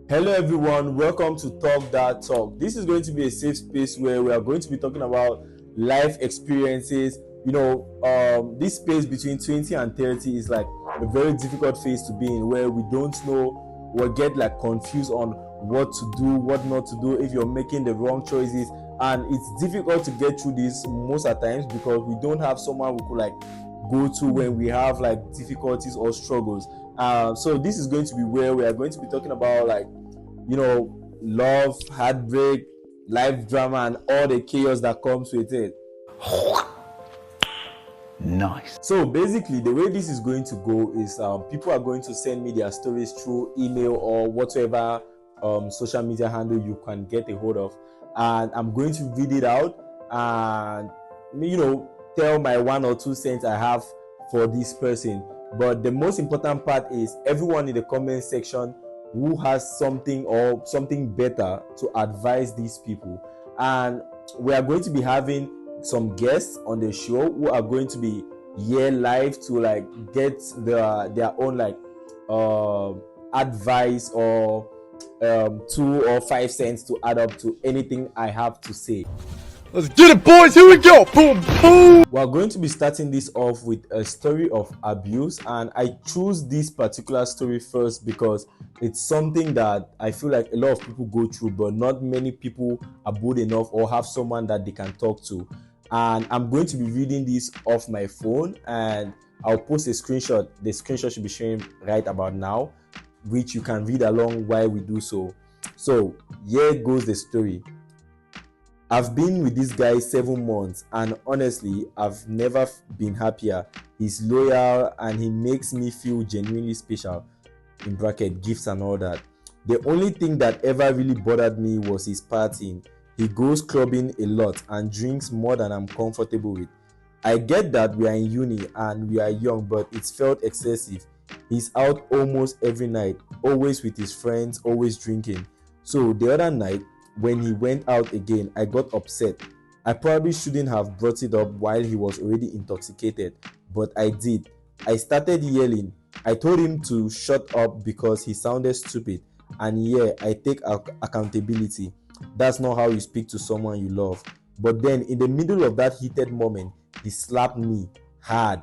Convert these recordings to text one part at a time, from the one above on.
Hello everyone, welcome to Talk That Talk. This is going to be a safe space where we are going to be talking about life experiences. This space between 20 and 30 is like a very difficult phase to be in, where we don't know, we get like confused on what to do, what not to do, if you're making the wrong choices. And it's difficult to get through this most at times because we don't have someone we could like go to when we have like difficulties or struggles. So this is going to be where we are going to be talking about love, heartbreak, life drama, and all the chaos that comes with it. Nice. So basically, the way this is going to go is people are going to send me their stories through email or whatever social media handle you can get a hold of, and I'm going to read it out and tell my 1 or 2 cents I have for this person. But the most important part is everyone in the comment section who has something or something better to advise these people. And we are going to be having some guests on the show who are going to be here live to like get their own advice or 2 or 5 cents to add up to anything I have to say. Let's get it, boys. Here we go. Boom, boom. We're going to be starting this off with a story of abuse, and I choose this particular story first because it's something that I feel like a lot of people go through, but not many people are bold enough or have someone that they can talk to. And I'm going to be reading this off my phone, and I'll post a screenshot. The screenshot should be showing right about now, which you can read along while we do so. So here goes the story. I've been with this guy 7 months, and honestly, I've never been happier. He's loyal and he makes me feel genuinely special, in bracket, gifts and all that. The only thing that ever really bothered me was his partying. He goes clubbing a lot and drinks more than I'm comfortable with. I get that we are in uni and we are young, but it's felt excessive. He's out almost every night, always with his friends, always drinking. So the other night, when he went out again, I got upset. I probably shouldn't have brought it up while he was already intoxicated, but I did. I started yelling. I told him to shut up because he sounded stupid, and yeah, I take accountability. That's not how you speak to someone you love. But then, in the middle of that heated moment, he slapped me hard,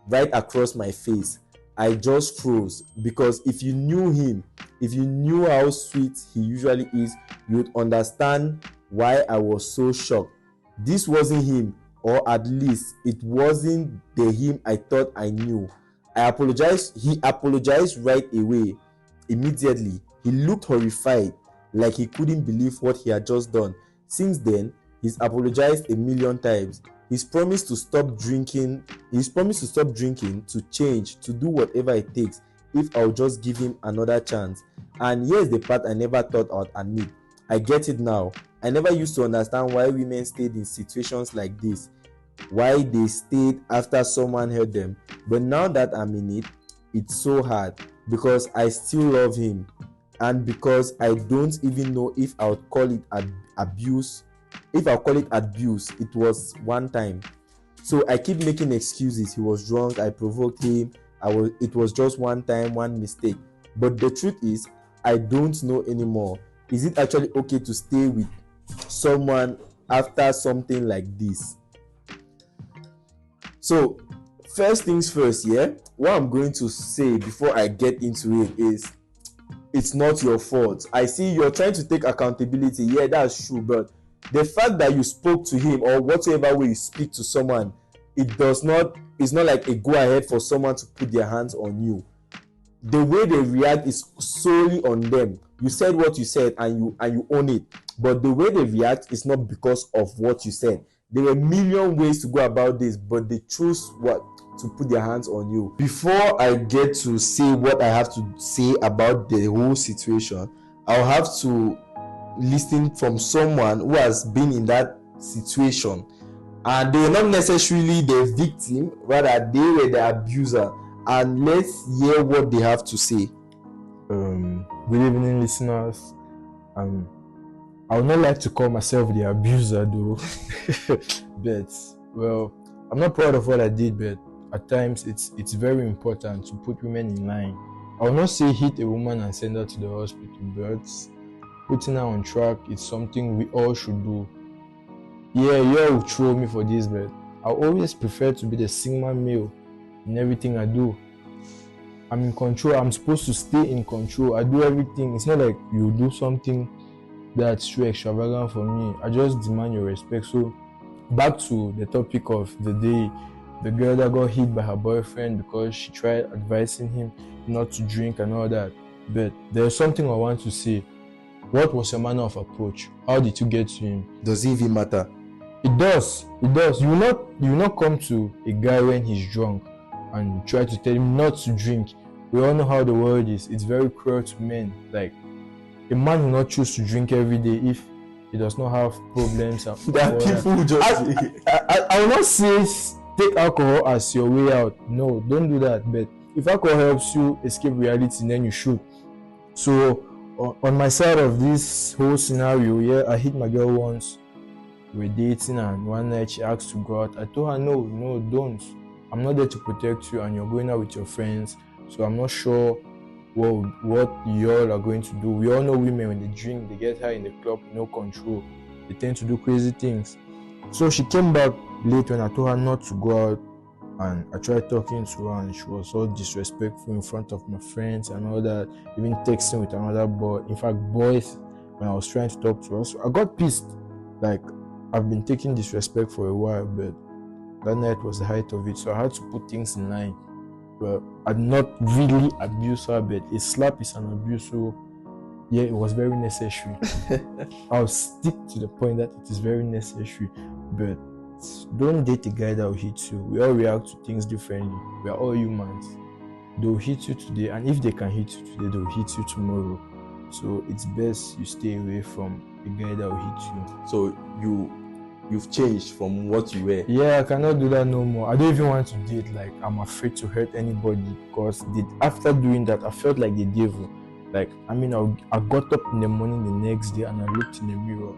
right across my face. I just froze because if you knew him, if you knew how sweet he usually is, you would understand why I was so shocked. This wasn't him, or at least it wasn't the him I thought I knew. I apologized. He apologized right away, immediately. He looked horrified, like he couldn't believe what he had just done. Since then, he's apologized a million times. He's promised to stop drinking, to change, to do whatever it takes if I'll just give him another chance. And here's the part I never thought I'd admit. I get it now. I never used to understand why women stayed in situations like this, why they stayed after someone hurt them. But now that I'm in it, it's so hard because I still love him, and because I don't even know if I would call it abuse. If I call it abuse, it was one time. So I keep making excuses. He was drunk, I provoked him, it was just one time, one mistake. But the truth is, I don't know anymore. Is it actually okay to stay with someone after something like this? So first things first, what I'm going to say before I get into it is, it's not your fault. I see you're trying to take accountability. Yeah, that's true, but the fact that you spoke to him, or whatever way you speak to someone, it's not like a go ahead for someone to put their hands on you. The way they react is solely on them. You said what you said and you own it, but the way they react is not because of what you said. There are a million ways to go about this, but they choose to put their hands on you. Before I get to say what I have to say about the whole situation, I'll have to listen from someone who has been in that situation, and they were not necessarily the victim, rather they were the abuser. And let's hear what they have to say. Good evening, listeners. I would not like to call myself the abuser though, but well, I'm not proud of what I did, but at times it's very important to put women in line I will not say hit a woman and send her to the hospital, but putting her on track is something we all should do. Yeah, you all will throw me for this, but I always prefer to be the sigma male in everything I do. I'm in control. I'm supposed to stay in control. I do everything. It's not like you do something that's too extravagant for me. I just demand your respect. So back to the topic of the day, the girl that got hit by her boyfriend because she tried advising him not to drink and all that. But there's something I want to say. What was your manner of approach? How did you get to him? Does it even matter? It does. It does. You will not come to a guy when he's drunk and try to tell him not to drink. We all know how the world is. It's very cruel to men. Like, a man will not choose to drink every day if he does not have problems. There are people who just I will not say take alcohol as your way out. No, don't do that. But if alcohol helps you escape reality, then you should. So on my side of this whole scenario, yeah, I hit my girl once. We were dating, and one night she asked to go out. I told her no, don't. I'm not there to protect you, and you're going out with your friends. So I'm not sure what y'all are going to do. We all know women, when they drink, they get high in the club, no control. They tend to do crazy things. So she came back late when I told her not to go out, and I tried talking to her, and she was so disrespectful in front of my friends and all that, even texting with another boy. In fact, boys, when I was trying to talk to her. So I got pissed. Like, I've been taking disrespect for a while, but that night was the height of it. So I had to put things in line. But I did not really abuse her, but a slap is an abuse. So yeah, it was very necessary. I'll stick to the point that it is very necessary. But don't date a guy that will hit you. We all react to things differently. We are all humans. They'll hit you today, and if they can hit you today, they'll hit you tomorrow. So it's best you stay away from a guy that will hit you. So you've changed from what you were. Yeah, I cannot do that no more. I don't even want to date. Like, I'm afraid to hurt anybody, because after doing that, I felt like the devil. Like, I mean, I got up in the morning the next day and I looked in the mirror.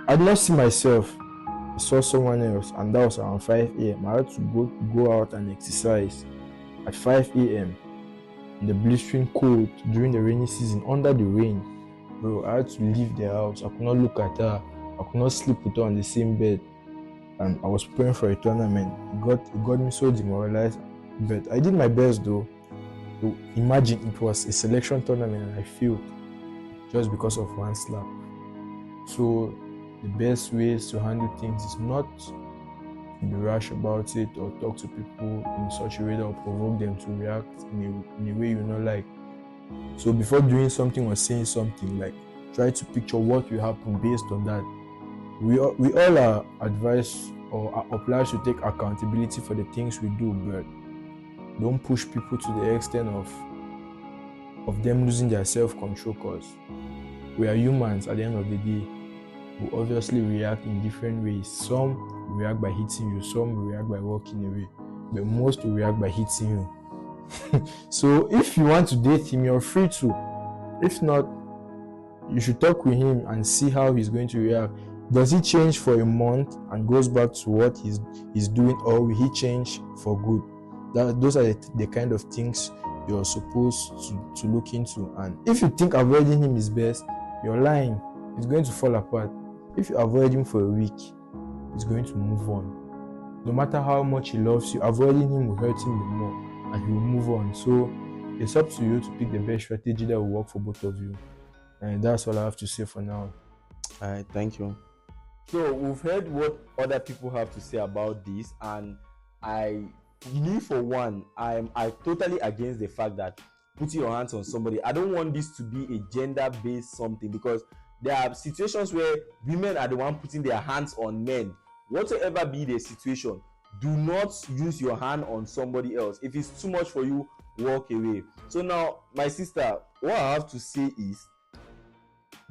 I did not see myself. I saw someone else, and that was around 5 a.m. I had to go out and exercise at 5 a.m. in the blistering cold during the rainy season, under the rain. Bro, I had to leave the house. I could not look at her. I could not sleep with her on the same bed, and I was preparing for a tournament. It got me so demoralized, but I did my best though. So imagine it was a selection tournament and I failed just because of one slap. So the best ways to handle things is not to be rash about it or talk to people in such a way that will provoke them to react in a way you not like. So before doing something or saying something, like, try to picture what will happen based on that. We all are advised or are obliged to take accountability for the things we do, but don't push people to the extent of them losing their self-control, because we are humans at the end of the day. We obviously react in different ways. Some react by hitting you, some react by walking away, but most will react by hitting you. So if you want to date him, you're free to. If not, you should talk with him and see how he's going to react. Does he change for a month and goes back to what he's doing, or will he change for good? Those are the kind of things you're supposed to look into. And if you think avoiding him is best, you're lying. It's going to fall apart. If you avoid him for a week, he's going to move on. No matter how much he loves you, avoiding him will hurt him the more, and he will move on. So it's up to you to pick the best strategy that will work for both of you. And that's all I have to say for now. All right, thank you. So we've heard what other people have to say about this, and me for one, I totally against the fact that putting your hands on somebody. I don't want this to be a gender-based something, because there are situations where women are the one putting their hands on men. Whatsoever be the situation, do not use your hand on somebody else. If it's too much for you, walk away. So now, my sister, what I have to say is,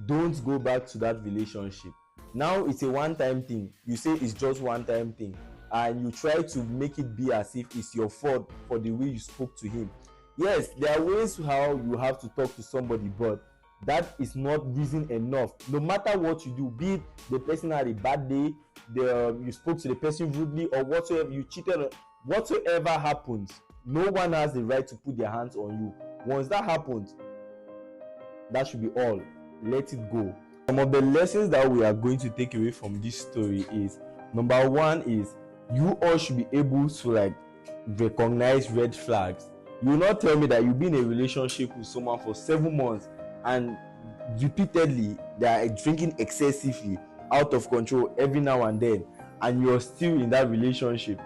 don't go back to that relationship. Now it's a one-time thing. You say it's just one-time thing, and you try to make it be as if it's your fault for the way you spoke to him. Yes, there are ways how you have to talk to somebody, but that is not reason enough. No matter what you do, be it the person had a bad day, you spoke to the person rudely, or whatsoever, you cheated on, whatsoever happens, no one has the right to put their hands on you. Once that happens, that should be all. Let it go. Some of the lessons that we are going to take away from this story is, number one is, you all should be able to like recognize red flags. You will not tell me that you've been in a relationship with someone for 7 months and repeatedly they are drinking excessively, out of control every now and then, and you're still in that relationship.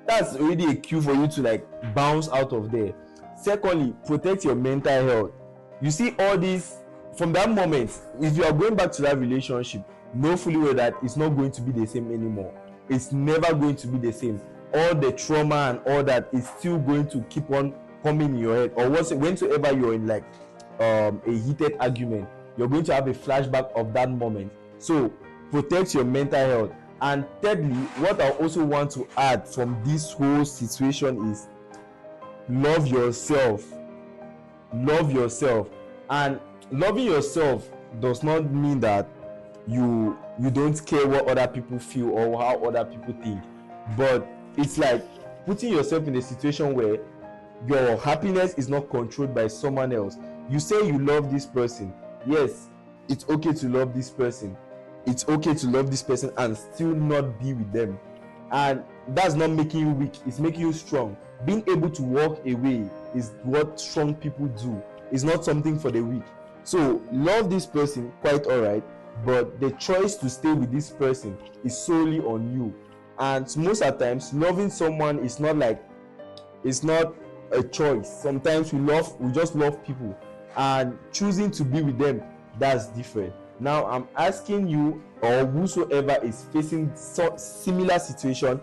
That's already a cue for you to like bounce out of there. Secondly, protect your mental health. You see all this from that moment. If you are going back to that relationship, know fully well that it's not going to be the same anymore. It's never going to be the same. All the trauma and all that is still going to keep on coming in your head. Or whenever you're in like a heated argument, you're going to have a flashback of that moment. So protect your mental health. And thirdly, what I also want to add from this whole situation is, love yourself. Love yourself. And loving yourself does not mean that you don't care what other people feel or how other people think, but it's like putting yourself in a situation where your happiness is not controlled by someone else. You say you love this person. Yes, it's okay to love this person. It's okay to love this person and still not be with them. And that's not making you weak, it's making you strong. Being able to walk away is what strong people do. It's not something for the weak. So love this person, quite alright, but the choice to stay with this person is solely on you. And most of the times, loving someone is not a choice. Sometimes we just love people, and choosing to be with them, that's different. Now I'm asking you, or whosoever is facing similar situation,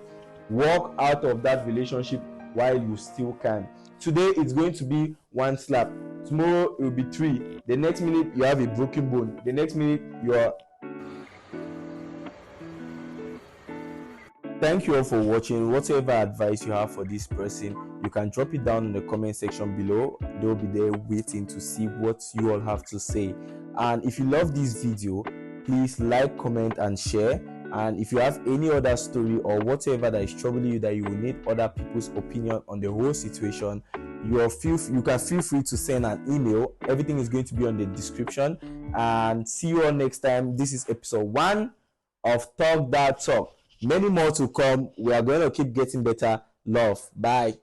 walk out of that relationship while you still can. Today it's going to be one slap, tomorrow it will be 3, the next minute you have a broken bone, the next minute you are. Thank you all for watching. Whatever advice you have for this person, you can drop it down in the comment section below. They'll be there waiting to see what you all have to say. And if you love this video, please like, comment and share. And if you have any other story or whatever that is troubling you, that you will need other people's opinion on the whole situation, you can feel free to send an email. Everything is going to be on the description. And see you all next time. This is episode 1 of Talk That Talk. Many more to come. We are going to keep getting better. Love. Bye.